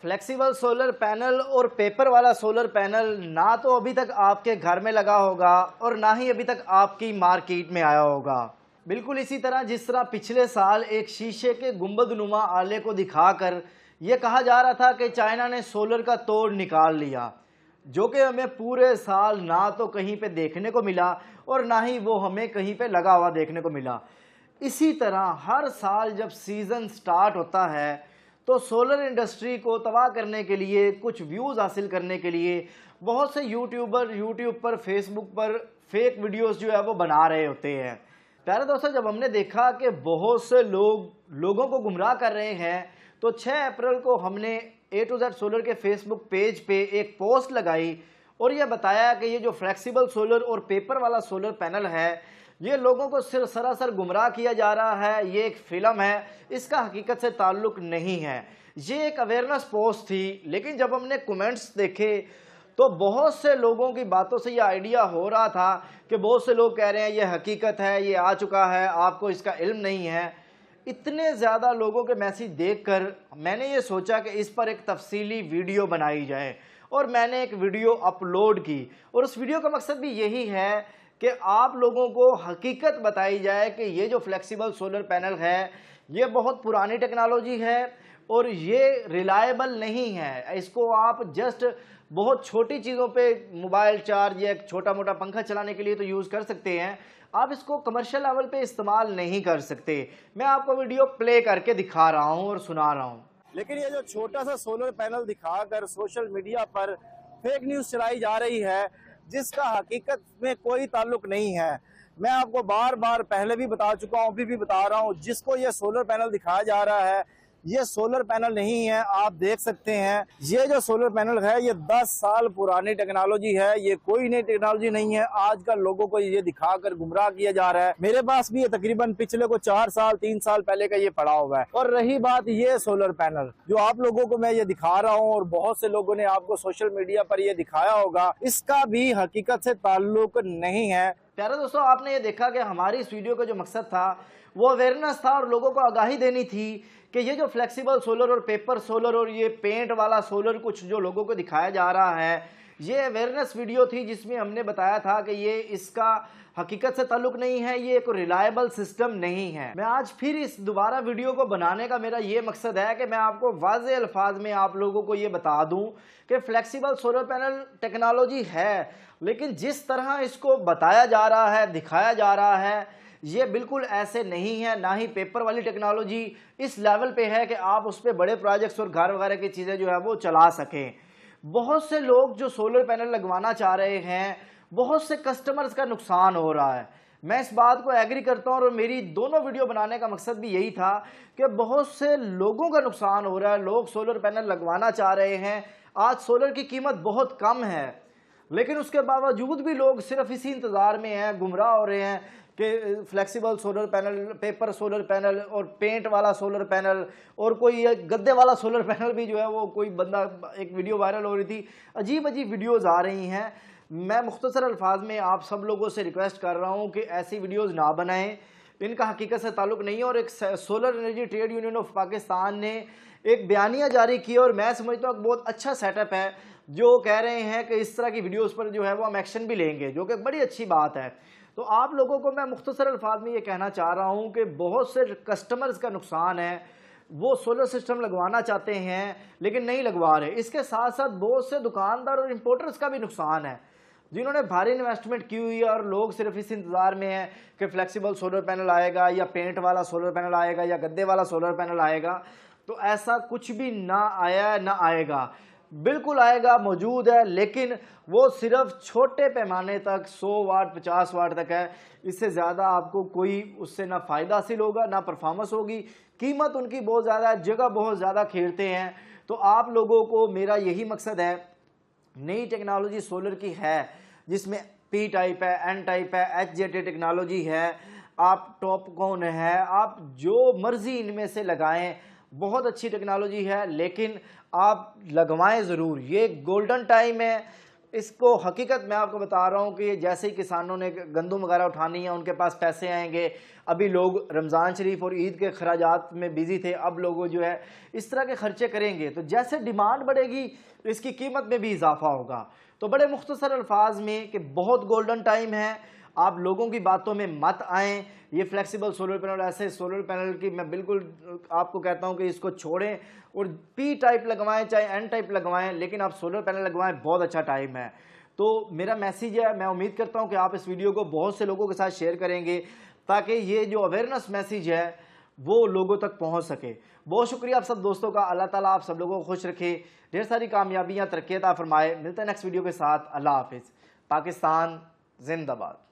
Flexible solar panel और paper वाला solar panel ना तो अभी तक आपके घर में लगा होगा और ना ही अभी तक आपकी मार्केट में आया होगा। बिल्कुल इसी तरह जिस तरह पिछले साल एक शीशे के गुंबदनुमा आले को दिखाकर यह कहा जा रहा था कि चाइना ने सोलर का तोड़ निकाल लिया, जो कि हमें पूरे साल ना तो कहीं पे देखने को मिला और ना ही वो हमें कहीं पे लगा हुआ देखने को मिला। इसी तरह हर साल जब सीज़न स्टार्ट होता है तो सोलर इंडस्ट्री को तबाह करने के लिए, कुछ व्यूज़ हासिल करने के लिए बहुत से यूट्यूबर यूट्यूब पर, फेसबुक पर फेक वीडियोस जो है वो बना रहे होते हैं। प्यारे दोस्तों, जब हमने देखा कि बहुत से लोगों को गुमराह कर रहे हैं तो 6 अप्रैल को हमने A to Z सोलर के फेसबुक पेज पे एक पोस्ट लगाई और यह बताया कि ये जो फ्लेक्सिबल सोलर और पेपर वाला सोलर पैनल है, ये लोगों को सिर्फ सरासर गुमराह किया जा रहा है, ये एक फिल्म है, इसका हकीकत से ताल्लुक नहीं है। ये एक अवेयरनेस पोस्ट थी, लेकिन जब हमने कमेंट्स देखे तो बहुत से लोगों की बातों से ये आइडिया हो रहा था कि बहुत से लोग कह रहे हैं ये हकीकत है, ये आ चुका है, आपको इसका इल्म नहीं है। इतने ज़्यादा लोगों के मैसेज देखकर मैंने ये सोचा कि इस पर एक तफसीली वीडियो बनाई जाए और मैंने एक वीडियो अपलोड की। और उस वीडियो का मकसद भी यही है कि आप लोगों को हकीकत बताई जाए कि ये जो फ्लेक्सिबल सोलर पैनल है ये बहुत पुरानी टेक्नोलॉजी है और ये रिलायबल नहीं है। इसको आप जस्ट बहुत छोटी चीज़ों पे, मोबाइल चार्ज या एक छोटा मोटा पंखा चलाने के लिए तो यूज़ कर सकते हैं, आप इसको कमर्शियल लेवल पे इस्तेमाल नहीं कर सकते। मैं आपको वीडियो प्ले करके दिखा रहा हूँ और सुना रहा हूँ। लेकिन ये जो छोटा सा सोलर पैनल दिखाकर सोशल मीडिया पर फेक न्यूज़ चलाई जा रही है, जिसका हकीकत में कोई ताल्लुक नहीं है। मैं आपको बार बार पहले भी बता चुका हूँ, अभी भी बता रहा हूँ, जिसको ये सोलर पैनल दिखाया जा रहा है ये सोलर पैनल नहीं है। आप देख सकते हैं ये जो सोलर पैनल है ये 10 साल पुरानी टेक्नोलॉजी है, ये कोई नई टेक्नोलॉजी नहीं है। आजकल लोगों को ये दिखाकर गुमराह किया जा रहा है। मेरे पास भी ये तकरीबन पिछले को 4 साल 3 साल पहले का ये पड़ा हुआ है। और रही बात ये सोलर पैनल जो आप लोगों को मैं ये दिखा रहा हूँ और बहुत से लोगों ने आपको सोशल मीडिया पर ये दिखाया होगा, इसका भी हकीकत से ताल्लुक नहीं है। प्यारे दोस्तों, आपने ये देखा कि हमारी इस वीडियो का जो मकसद था वो अवेयरनेस था और लोगों को आगाही देनी थी कि ये जो फ्लेक्सिबल सोलर और पेपर सोलर और ये पेंट वाला सोलर कुछ जो लोगों को दिखाया जा रहा है, ये अवेयरनेस वीडियो थी जिसमें हमने बताया था कि ये इसका हकीकत से ताल्लुक नहीं है, ये एक रिलायबल सिस्टम नहीं है। मैं आज फिर इस दोबारा वीडियो को बनाने का मेरा ये मकसद है कि मैं आपको वाज़ेह अल्फाज में आप लोगों को ये बता दूं कि फ्लेक्सिबल सोलर पैनल टेक्नोलॉजी है, लेकिन जिस तरह इसको बताया जा रहा है, दिखाया जा रहा है, ये बिल्कुल ऐसे नहीं है। ना ही पेपर वाली टेक्नोलॉजी इस लेवल पे है कि आप उस पर बड़े प्रोजेक्ट्स और घर वगैरह की चीज़ें जो है वो चला सकें। बहुत से लोग जो सोलर पैनल लगवाना चाह रहे हैं, बहुत से कस्टमर्स का नुकसान हो रहा है। मैं इस बात को एग्री करता हूँ और मेरी दोनों वीडियो बनाने का मकसद भी यही था कि बहुत से लोगों का नुकसान हो रहा है। लोग सोलर पैनल लगवाना चाह रहे हैं। आज सोलर की कीमत बहुत कम है, लेकिन उसके बावजूद भी लोग सिर्फ इसी इंतज़ार में हैं, गुमराह हो रहे हैं कि flexible solar panel, paper solar panel और पेंट वाला सोलर पैनल और कोई गद्दे वाला सोलर पैनल भी जो है वो, कोई बंदा, एक वीडियो वायरल हो रही थी, अजीब अजीब वीडियोज़ आ रही हैं। मैं मुख्तसर अल्फाज में आप सब लोगों से रिक्वेस्ट कर रहा हूँ कि ऐसी वीडियोज़ ना बनाएं, इनका हकीकत से ताल्लुक नहीं है। और एक solar energy trade union of Pakistan ने एक बयानिया जारी की और मैं समझता हूँ बहुत अच्छा सेटअप है, जो कह रहे हैं कि इस तरह की वीडियोस पर जो है वो हम एक्शन भी लेंगे, जो कि बड़ी अच्छी बात है। तो आप लोगों को मैं मुख्तसर अल्फाज में ये कहना चाह रहा हूँ कि बहुत से कस्टमर्स का नुकसान है, वो सोलर सिस्टम लगवाना चाहते हैं लेकिन नहीं लगवा रहे। इसके साथ साथ बहुत से दुकानदार और इम्पोर्टर्स का भी नुकसान है, जिन्होंने भारी इन्वेस्टमेंट की हुई है और लोग सिर्फ इस इंतज़ार में हैं कि फ्लेक्सिबल सोलर पैनल आएगा या पेंट वाला सोलर पैनल आएगा या गद्दे वाला सोलर पैनल आएगा। तो ऐसा कुछ भी ना आया ना आएगा, बिल्कुल आएगा, मौजूद है, लेकिन वो सिर्फ छोटे पैमाने तक 100 वाट 50 वाट तक है। इससे ज़्यादा आपको कोई उससे ना फ़ायदा हासिल होगा ना परफॉर्मेंस होगी। कीमत उनकी बहुत ज़्यादा है, जगह बहुत ज़्यादा घेरते हैं। तो आप लोगों को मेरा यही मकसद है, नई टेक्नोलॉजी सोलर की है जिसमें पी टाइप है, एन टाइप है, HJT टेक्नोलॉजी है, आप टॉपकॉन है, आप जो मर्ज़ी इनमें से लगाएं, बहुत अच्छी टेक्नोलॉजी है, लेकिन आप लगवाएं ज़रूर। ये गोल्डन टाइम है, इसको हकीकत मैं आपको बता रहा हूँ कि जैसे ही किसानों ने गंदम वगैरह उठानी है, उनके पास पैसे आएंगे। अभी लोग रमज़ान शरीफ और ईद के खराजात में बिजी थे, अब लोग जो है इस तरह के खर्चे करेंगे, तो जैसे डिमांड बढ़ेगी तो इसकी कीमत में भी इजाफा होगा। तो बड़े मुख्तसर अल्फाज में कि बहुत गोल्डन टाइम है, आप लोगों की बातों में मत आएँ। ये फ्लेक्सिबल सोलर पैनल, ऐसे सोलर पैनल की मैं बिल्कुल आपको कहता हूँ कि इसको छोड़ें और पी टाइप लगवाएं चाहे एन टाइप लगवाएं, लेकिन आप सोलर पैनल लगवाएं, बहुत अच्छा टाइम है। तो मेरा मैसेज है, मैं उम्मीद करता हूँ कि आप इस वीडियो को बहुत से लोगों के साथ शेयर करेंगे ताकि ये जो अवेयरनेस मैसेज है वो लोगों तक पहुँच सके। बहुत शुक्रिया आप सब दोस्तों का। अल्लाह ताला आप सब लोगों को खुश रखे, ढेर सारी कामयाबियाँ तरक्की अता फरमाए। मिलते हैं नेक्स्ट वीडियो के साथ। अल्लाह हाफिज़। पाकिस्तान जिंदाबाद।